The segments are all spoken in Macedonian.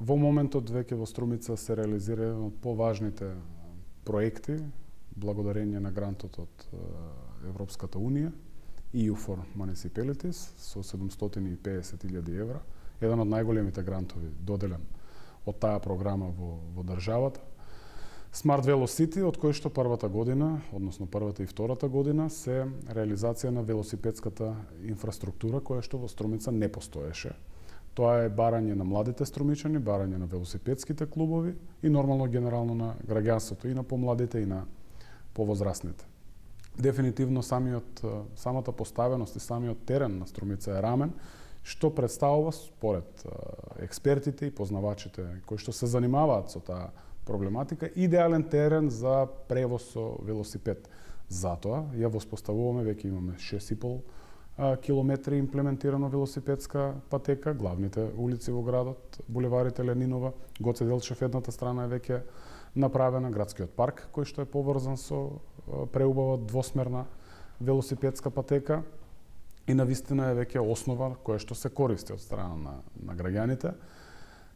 Во моментот веќе во Струмица се реализира еден од поважните проекти, благодарение на грантот од Европската Унија, EU for Municipalities, со 750.000 евра, еден од најголемите грантови доделен од таа програма во државата. Smart Velocity, од кој што првата година, односно првата и втората година, се реализација на велосипедската инфраструктура, која што во Струмица не постоеше. Тоа е барање на младите струмичани, барање на велосипедските клубови и нормално генерално на граѓанството, и на помладите и на повозрастните. Дефинитивно самата поставеност и самиот терен на Струмица е рамен, што представува според експертите и познавачите кои што се занимаваат со таа проблематика, идеален терен за превоз со велосипед. Затоа ја воспоставуваме, веќе имаме 6,5 километри имплементирано велосипедска патека, главните улици во градот, булеварите Ленинова, Гоце Делчев едната страна е веќе направена, градскиот парк кој што е поврзан со преубава двосмерна велосипедска патека и навистина е веќе основа која што се користи од страна на граѓаните.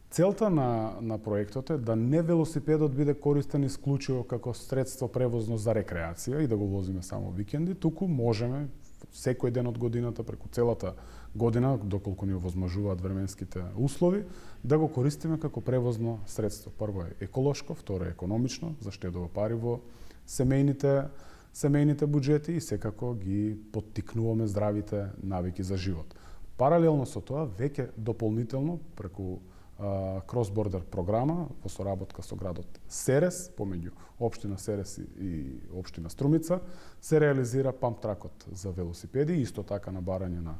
Целта на проектот е да не велосипедот биде користен исклучиво како средство превозно за рекреација и да го возиме само викенди, туку можеме секој ден од годината, преку целата година, доколку ни овозможуваат временските услови, да го користиме како превозно средство. Прво е еколошко, второ е економично, заштедува пари во семејните буџети и секако ги поттикнуваме здравите навики за живот. Паралелно со тоа, веќе дополнително преку крос-бордер програма во соработка со градот Серес, помеѓу општина Серес и општина Струмица, се реализира памп-тракот за велосипеди, исто така на барање на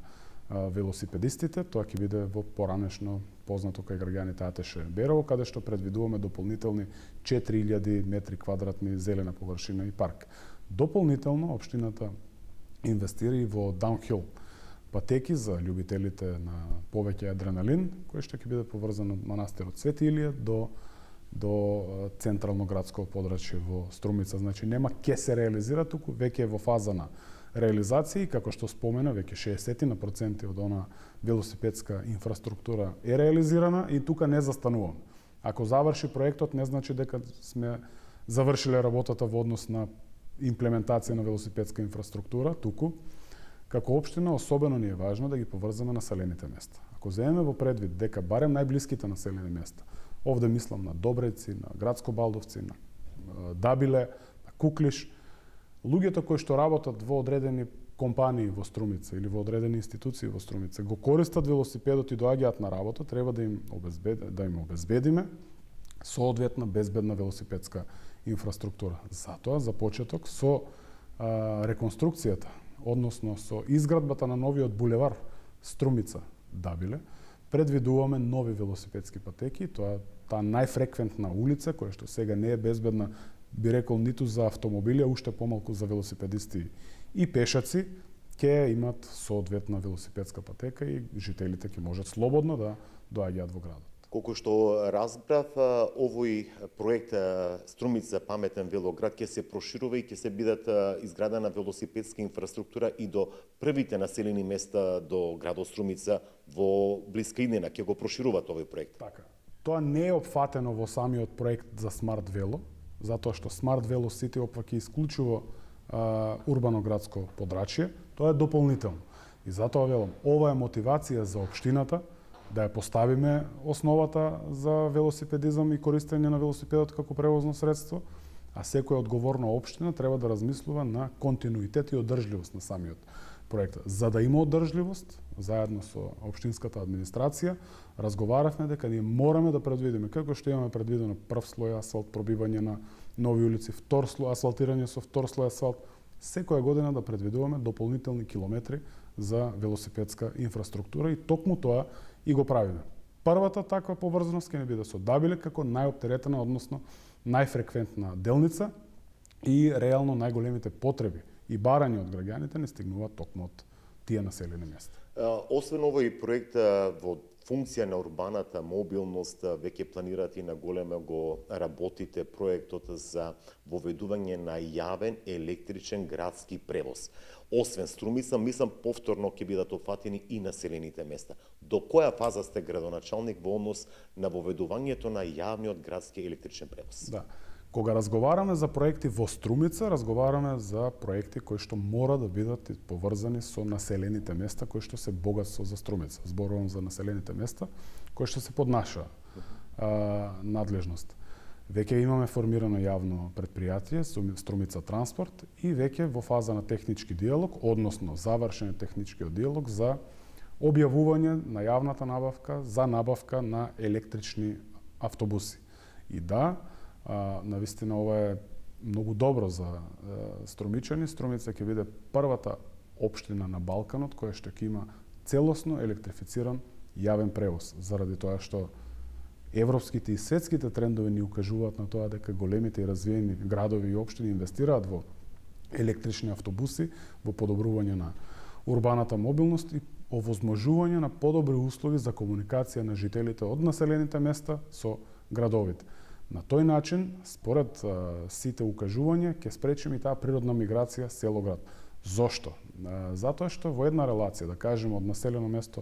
велосипедистите. Тоа ќе биде во поранешно познато кај граѓаните Атеше Берово, каде што предвидуваме дополнителни 4000 метри квадратни зелена површина и парк. Дополнително општината инвестира и во даунхил патеки за љубителите на повеќе адреналин, кој што ќе биде поврзан од манастирот Свети Илија до централно градско подрачје во Струмица. Значи нема ке се реализира, туку веќе е во фаза на реализација и како што спомена, веќе 60% од она велосипедска инфраструктура е реализирана и тука не застануваме. Ако заврши проектот, не значи дека сме завршиле работата во однос на имплементација на велосипедска инфраструктура, туку како општина особено ни е важно да ги поврзаме населените места. Ако земеме во предвид дека барем најблиските населени места, овде мислам на Добрејци, на Градско Балдовци, на Дабиле, на Куклиш, луѓето кои што работат во одредени компании во Струмица или во одредени институции во Струмица, го користат велосипедот и доаѓаат на работа, треба да им обезбедиме соодветна безбедна велосипедска инфраструктура. Затоа за почеток со реконструкцијата, односно со изградбата на новиот булевар Струмица Дабиле, предвидуваме нови велосипедски патеки, таа најфреквентна улица која што сега не е безбедна, би рекол ниту за автомобили, а уште помалку за велосипедисти и пешаци, ќе имат соодветна велосипедска патека и жителите ќе можат слободно да доаѓаат во градот. Колку што разбрав, овој проект Струмица паметен велоград ќе се проширува и ќе се бидат изградена велосипедска инфраструктура и до првите населени места до градот Струмица во блиска иднина, ќе го прошируваат овој проект. Така. Тоа не е опфатено во самиот проект за Smart Velo, затоа што Smart Velo City опфаќа исклучиво урбано градско подрачје, тоа е дополнително. И затоа велам, ова е мотивација за општината да ја поставиме основата за велосипедизам и користење на велосипедот како превозно средство, а секоја одговорна општина треба да размислува на континуитет и одржливост на самиот проект. За да има одржливост, заедно со општинската администрација, разговаравме дека ние мораме да предвидиме, како што имаме предвидено прв слој асфалт, пробивање на нови улици, втор слој асфалтирање со втор слој асфалт, секоја година да предвидуваме дополнителни километри за велосипедска инфраструктура и токму тоа и го правиме. Првата таква поврзаност ќе не биде со Дабиле како најоптеретена, односно најфреквентна делница и реално најголемите потреби и барања од граѓаните не стигнуваат токму од тие населени места. Освен овој проект во функција на урбаната мобилност веќе планирате и на големо го работите проектот за воведување на јавен електричен градски превоз. Освен Струмица, мислам повторно ќе бидат опфатени и населените места. До која фаза сте градоначалник во однос на воведувањето на јавниот градски електричен превоз? Да. Кога разговараме за проекти во Струмица, разговараме за проекти кои што мора да бидат поврзани со населените места кои што се богатство за Струмица. Зборувам за населените места кои што се под наша надлежност. Веќе имаме формирано јавно предпријатие, Струмица Транспорт, и веќе во фаза на технички диалог, односно завршен навичкиот диалог за објавување на јавната набавка за набавка на електрични автобуси. И да, навистина ова е многу добро за струмичани. Струмица ќе биде првата општина на Балканот која што ќе има целосно електрифициран јавен превоз, заради тоа што европските и светските трендови ни укажуваат на тоа дека големите и развиени градови и општини инвестираат во електрични автобуси, во подобрување на урбаната мобилност и овозможување на подобри услови за комуникација на жителите од населените места со градовите. На тој начин, според сите укажувања, ќе спречиме и таа природна миграција село-град. Зошто? Затоа што во една релација, да кажеме од населено место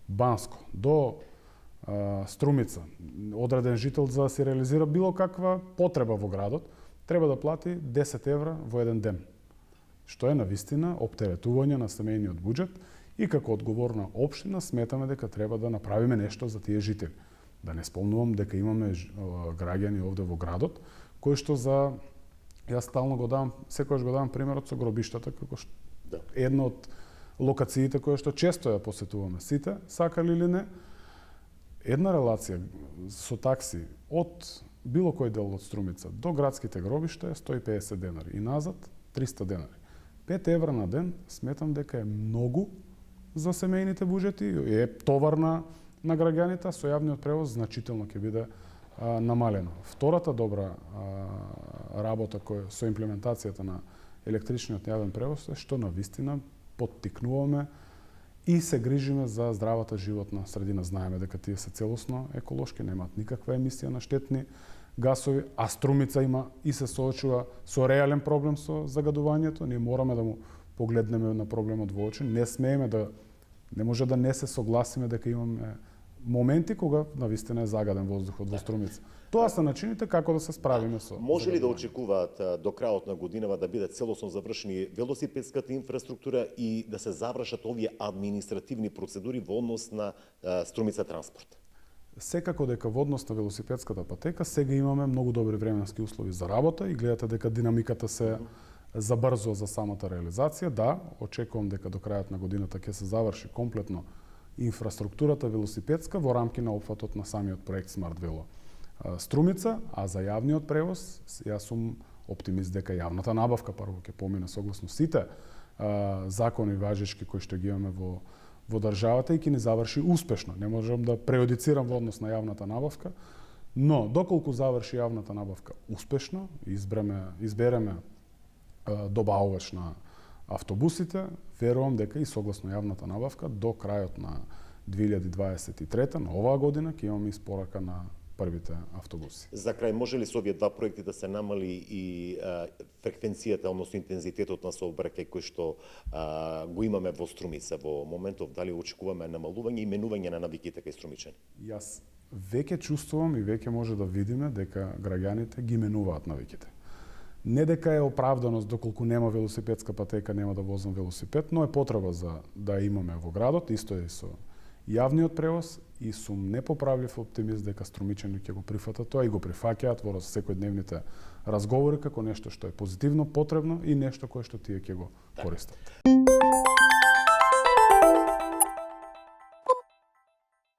Банско до Струмица, одреден жител за да се реализира било каква потреба во градот, треба да плати 10 евра во еден ден, што е навистина оптеретување на семејниот буџет и како одговорна општина сметаме дека треба да направиме нешто за тие жители. Да не спомнувам дека имаме граѓани овде во градот, кои што јас стално го давам, секогаш го давам примерот со гробиштата, како што една од локациите која што често ја посетуваме сите, сакали или не. Една релација со такси од било кој дел од Струмица до градските гробишта е 150 денари и назад 300 денари. 5 евра на ден сметам дека е многу за семејните буџети, е товар на граѓаните, со јавниот превоз значително ќе биде намалено. Втората добра работа со имплементацијата на електричниот јавен превоз е што навистина поттикнуваме и се грижиме за здравата животна средина. Знаеме дека тие се целосно еколошки, немаат никаква емисија на штетни гасови, а Струмица има и се соочува со реален проблем со загадувањето. Ние мораме да му погледнеме на проблемот во очи. Не може да не се согласиме дека имаме моменти кога навистина е загаден воздухот во Струмица. Тоа се начините како да се справиме со. Може ли да очекуваат до крајот на годинава да бидат целосно завршени велосипедската инфраструктура и да се завршат овие административни процедури во однос на Струмица Транспорт? Секако дека во однос на велосипедската патека сега имаме многу добри временски услови за работа и гледате дека динамиката се забрзува за самата реализација. Да, очекувам дека до крајот на годината ќе се заврши комплетно инфраструктурата велосипедска во рамки на опфатот на самиот проект Смарт Вело Струмица, а за јавниот превоз јас сум оптимист дека јавната набавка прво ќе помине согласно сите закони важечки кои што ги имаме во државата и ќе ни заврши успешно. Не можам да преодицирам во однос на јавната набавка, но доколку заврши јавната набавка успешно, избереме добавувач на автобусите, верувам дека и согласно јавната набавка до крајот на 2023 на оваа година ќе имаме испорака на првите автобуси. За крај, може ли со овие два проекти да се намали и фреквенцијата, односно интензитетот на сообраќај кој што го имаме во Струмица во моментов, дали очекуваме намалување и менување на навиките кај струмичани? Јас веќе чувствувам и веќе може да видиме дека граѓаните ги менуваат навиките. Не дека е оправданост доколку нема велосипедска патека, нема да возам велосипед, но е потреба за да имаме во градот, исто е со јавниот превоз и сум непоправлив оптимист дека струмичани ќе го прифатат тоа и го прифаќаат во секојдневните разговори како нешто што е позитивно, потребно и нешто кое што тие ќе го користат.